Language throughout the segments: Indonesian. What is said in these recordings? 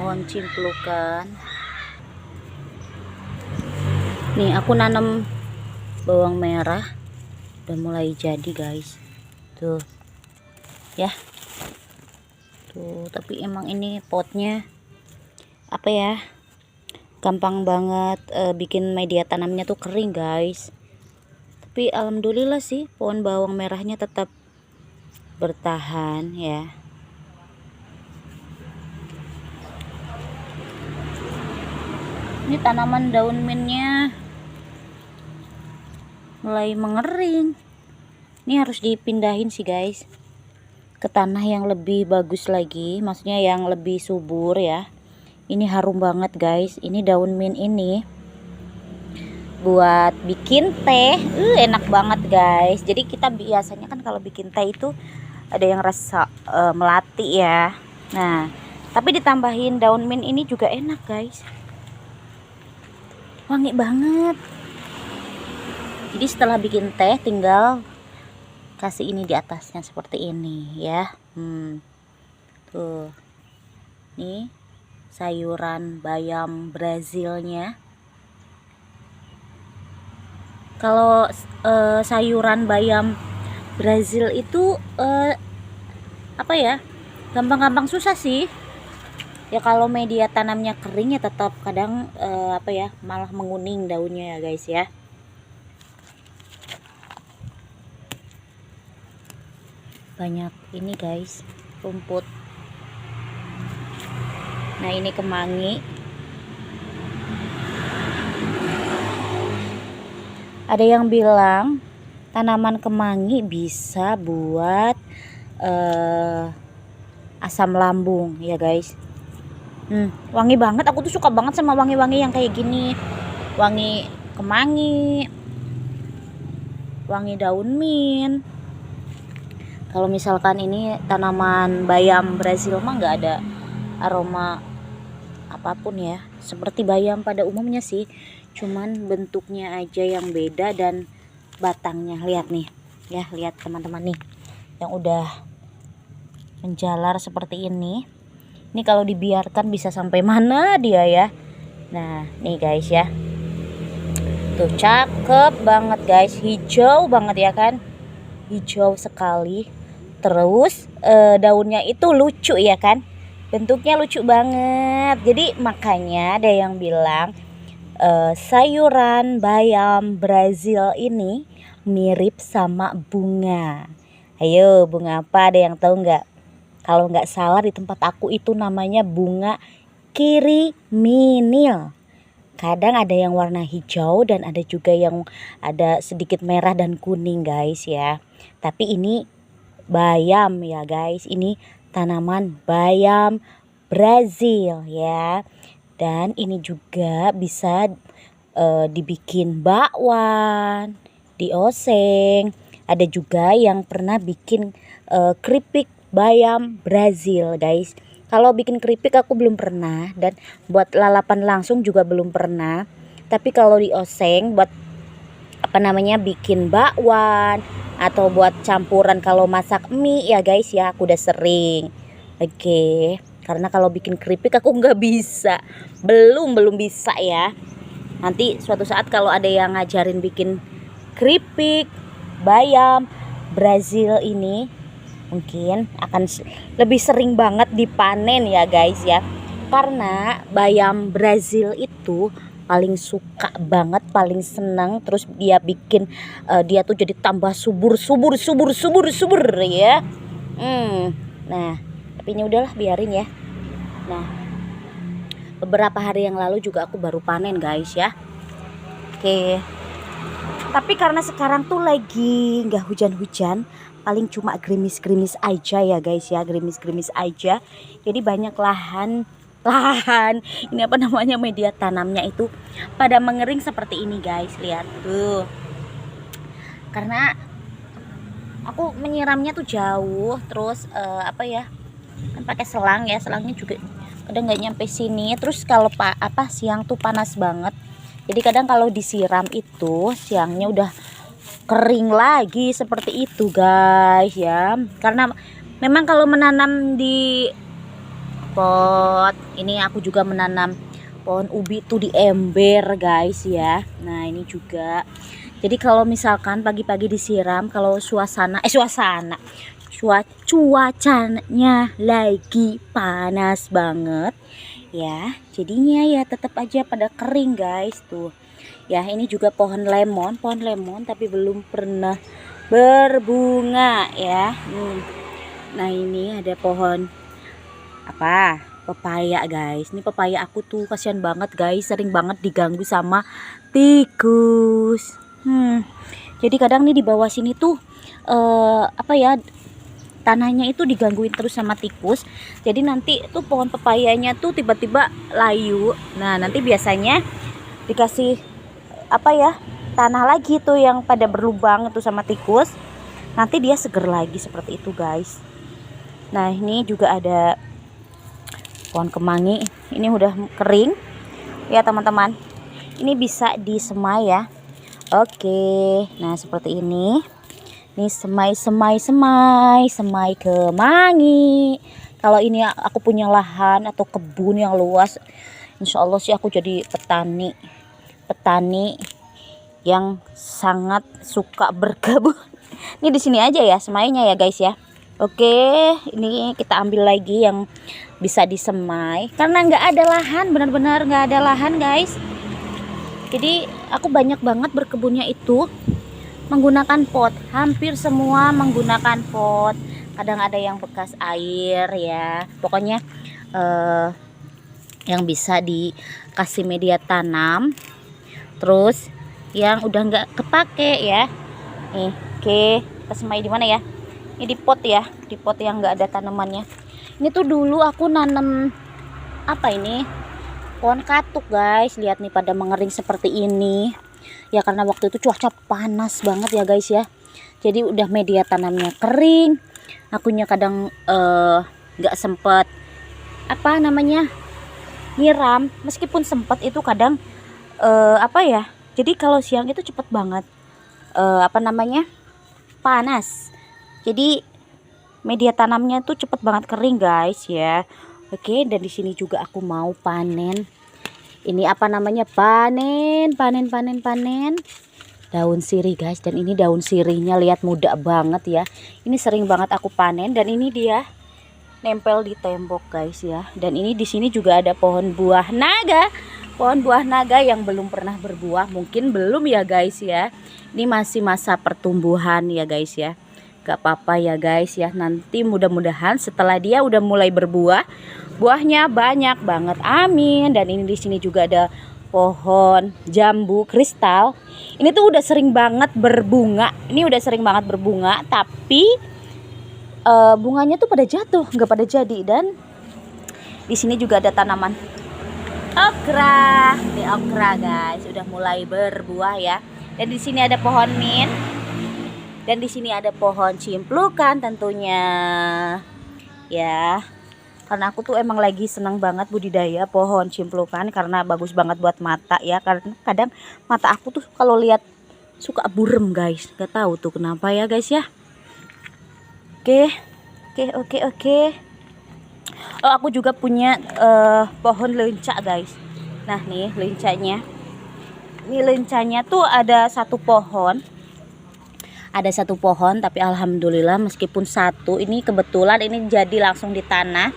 pohon cimplukan. Nih aku nanam bawang merah, udah mulai jadi guys. Tuh ya, tuh. Tapi emang ini potnya apa ya, gampang banget bikin media tanamnya tuh kering guys. Tapi alhamdulillah sih pohon bawang merahnya tetap bertahan ya. Ini tanaman daun mintnya mulai mengering. Ini harus dipindahin sih guys ke tanah yang lebih bagus lagi, maksudnya yang lebih subur ya. Ini harum banget guys. Ini daun mint ini buat bikin teh, enak banget guys. Jadi kita biasanya kan kalau bikin teh itu ada yang rasa melati ya. Nah, tapi ditambahin daun mint ini juga enak guys. Wangi banget. Jadi setelah bikin teh tinggal kasih ini di atasnya seperti ini ya. Tuh. Nih sayuran bayam Brazilnya. Kalau sayuran bayam Brazil itu apa ya, gampang-gampang susah sih ya. Kalau media tanamnya kering ya tetap kadang apa ya, malah menguning daunnya ya guys ya. Banyak ini guys, rumput. Nah ini kemangi. Ada yang bilang tanaman kemangi bisa buat asam lambung ya guys. Wangi banget. Aku tuh suka banget sama wangi-wangi yang kayak gini. Wangi kemangi, wangi daun mint. Kalau misalkan ini tanaman bayam Brazil mah nggak ada aroma apapun ya, seperti bayam pada umumnya sih, cuman bentuknya aja yang beda dan batangnya. Lihat nih ya, lihat teman-teman nih yang udah menjalar seperti ini. Ini kalau dibiarkan bisa sampai mana dia ya. Nah nih guys ya, tuh cakep banget guys, hijau banget ya kan, hijau sekali. Terus daunnya itu lucu ya kan, bentuknya lucu banget. Jadi makanya ada yang bilang sayuran bayam Brazil ini mirip sama bunga. Ayo, bunga apa, ada yang tahu nggak? Kalau nggak salah di tempat aku itu namanya bunga kiriminil. Kadang ada yang warna hijau dan ada juga yang ada sedikit merah dan kuning guys ya. Tapi ini bayam ya guys, ini tanaman bayam Brazil ya. Dan ini juga bisa dibikin bakwan, dioseng. Ada juga yang pernah bikin keripik bayam Brazil guys. Kalau bikin keripik aku belum pernah, dan buat lalapan langsung juga belum pernah. Tapi kalau dioseng buat apa namanya, bikin bakwan atau buat campuran kalau masak mie ya guys ya, aku udah sering. Oke, karena kalau bikin keripik aku nggak bisa, belum bisa ya. Nanti suatu saat kalau ada yang ngajarin bikin keripik bayam Brazil ini, mungkin akan lebih sering banget dipanen ya guys ya. Karena bayam Brazil itu paling suka banget, paling senang, terus dia bikin dia tuh jadi tambah subur ya. Nah tapi ini udahlah, biarin ya. Nah beberapa hari yang lalu juga aku baru panen guys ya. Oke, tapi karena sekarang tuh lagi nggak hujan-hujan, paling cuma gerimis-gerimis aja ya guys ya, gerimis-gerimis aja. Jadi banyak lahan ini apa namanya, media tanamnya itu pada mengering seperti ini guys. Lihat tuh, karena aku menyiramnya tuh jauh, terus apa ya, kan pakai selang ya, selangnya juga kadang nggak nyampe sini. Terus kalau siang tuh panas banget, jadi kadang kalau disiram itu siangnya udah kering lagi seperti itu guys ya. Karena memang kalau menanam di pot. Ini aku juga menanam pohon ubi tuh di ember guys ya. Nah ini juga. Jadi kalau misalkan pagi-pagi disiram, kalau cuacanya lagi panas banget ya, jadinya ya tetap aja pada kering guys tuh. Ya ini juga pohon lemon tapi belum pernah berbunga ya. Nah ini ada pohon apa? Pepaya guys. Ini pepaya aku tuh kasihan banget guys, sering banget diganggu sama tikus. Jadi kadang nih di bawah sini tuh apa ya, tanahnya itu digangguin terus sama tikus. Jadi nanti tuh pohon pepayanya tuh tiba-tiba layu. Nah nanti biasanya dikasih apa ya, tanah lagi tuh yang pada berlubang itu sama tikus. Nanti dia seger lagi seperti itu guys. Nah ini juga ada pohon kemangi. Ini udah kering ya teman-teman. Ini bisa disemai ya. Oke, nah seperti ini. Ini semai kemangi. Kalau ini aku punya lahan atau kebun yang luas, insya Allah sih aku jadi petani yang sangat suka berkebun. Ini di sini aja ya semainya ya guys ya. Oke, ini kita ambil lagi yang bisa disemai karena nggak ada lahan, benar-benar nggak ada lahan guys. Jadi aku banyak banget berkebunnya itu menggunakan pot, hampir semua menggunakan pot. Kadang ada yang bekas air ya, pokoknya yang bisa dikasih media tanam, terus yang udah nggak kepake ya. Oke, kita semai di mana ya? Ini di pot ya, di pot yang nggak ada tanamannya. Ini tuh dulu aku nanam apa ini? Pohon katuk guys, lihat nih pada mengering seperti ini ya, karena waktu itu cuaca panas banget ya guys ya. Jadi udah media tanamnya kering, akunya kadang nggak sempet apa namanya nyiram, meskipun sempet itu kadang apa ya, jadi kalau siang itu cepet banget apa namanya panas, jadi media tanamnya tuh cepet banget kering guys ya. Oke, dan di sini juga aku mau panen. Ini apa namanya? Panen daun sirih guys. Dan ini daun sirihnya lihat muda banget ya. Ini sering banget aku panen dan ini dia nempel di tembok guys ya. Dan ini di sini juga ada pohon buah naga. Pohon buah naga yang belum pernah berbuah, mungkin belum ya guys ya. Ini masih masa pertumbuhan ya guys ya. Gak apa-apa ya guys ya, nanti mudah-mudahan setelah dia udah mulai berbuah, buahnya banyak banget, amin. Dan ini di sini juga ada pohon jambu kristal. Ini tuh udah sering banget berbunga, tapi bunganya tuh pada jatuh, nggak pada jadi. Dan di sini juga ada tanaman okra, ini okra guys, udah mulai berbuah ya. Dan di sini ada pohon mint. Dan di sini ada pohon cimplukan tentunya ya. Karena aku tuh emang lagi senang banget budidaya pohon cimplukan karena bagus banget buat mata ya. Karena kadang mata aku tuh kalau lihat suka burem guys. Gak tahu tuh kenapa ya guys ya. Oke. Oh, aku juga punya pohon lenca guys. Nah nih lencanya. Ini lencanya tuh ada satu pohon. Tapi alhamdulillah meskipun satu, ini kebetulan ini jadi langsung di tanah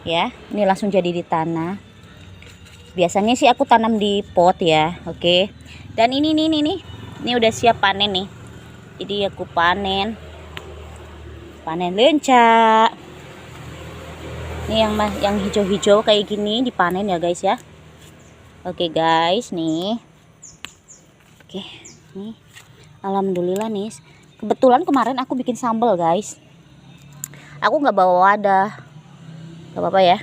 ya. Ini langsung jadi di tanah. Biasanya sih aku tanam di pot ya. Oke. Dan ini udah siap panen nih. Jadi aku panen lenca. Ini yang hijau-hijau kayak gini dipanen ya guys ya. Oke guys, nih. Oke, nih. Alhamdulillah nih. Kebetulan kemarin aku bikin sambal guys. Aku nggak bawa wadah. Gak apa-apa ya.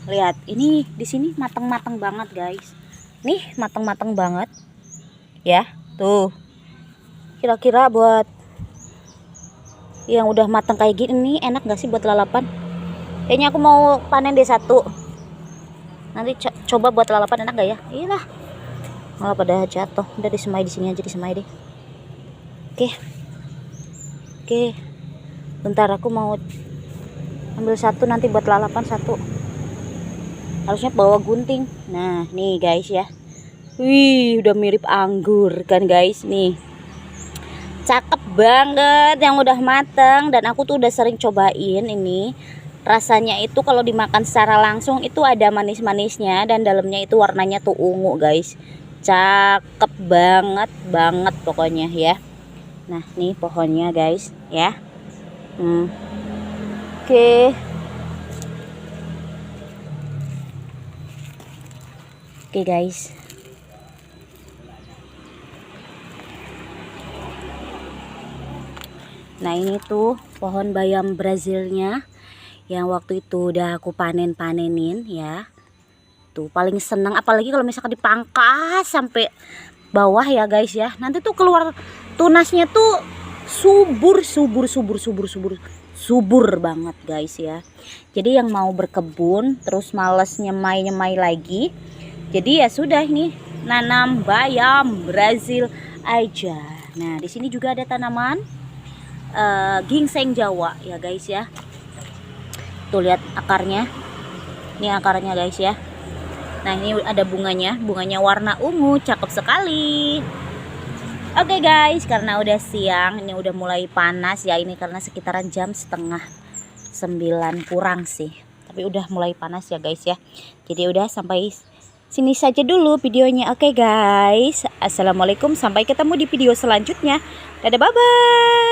Lihat ini di sini matang-matang banget guys. Nih matang-matang banget. Ya, tuh. Kira-kira buat yang udah matang kayak gini enak gak sih buat lalapan? Kayaknya aku mau panen deh satu. Nanti coba buat lalapan, enak gak ya? Iyalah, malah pada jatuh. Udah disemai di sini aja, disemai deh. Oke. Oke, bentar aku mau ambil satu nanti buat lalapan satu. Harusnya bawa gunting. Nah, nih guys ya. Wih, udah mirip anggur kan guys nih. Cakep banget yang udah mateng, dan aku tuh udah sering cobain ini. Rasanya itu kalau dimakan secara langsung itu ada manis-manisnya, dan dalamnya itu warnanya tuh ungu guys. Cakep banget banget pokoknya ya. Nah, nih pohonnya guys ya. Oke. Oke guys. Nah, ini tuh pohon bayam Brazilnya yang waktu itu udah aku panenin ya. Tuh paling seneng apalagi kalau misalkan dipangkas sampai bawah ya guys ya. Nanti tuh keluar tunasnya tuh subur banget guys ya. Jadi yang mau berkebun terus males nyemai lagi, jadi ya sudah nih nanam bayam Brazil aja. Nah, di sini juga ada tanaman ginseng Jawa ya guys ya. Tuh lihat akarnya. Ini akarnya guys ya. Nah, ini ada bunganya warna ungu, cakep sekali. Oke guys, karena udah siang, ini udah mulai panas ya, ini karena sekitaran jam setengah 9 kurang sih. Tapi udah mulai panas ya guys ya. Jadi udah sampai sini saja dulu videonya. Oke guys, assalamualaikum, sampai ketemu di video selanjutnya. Dadah, bye bye.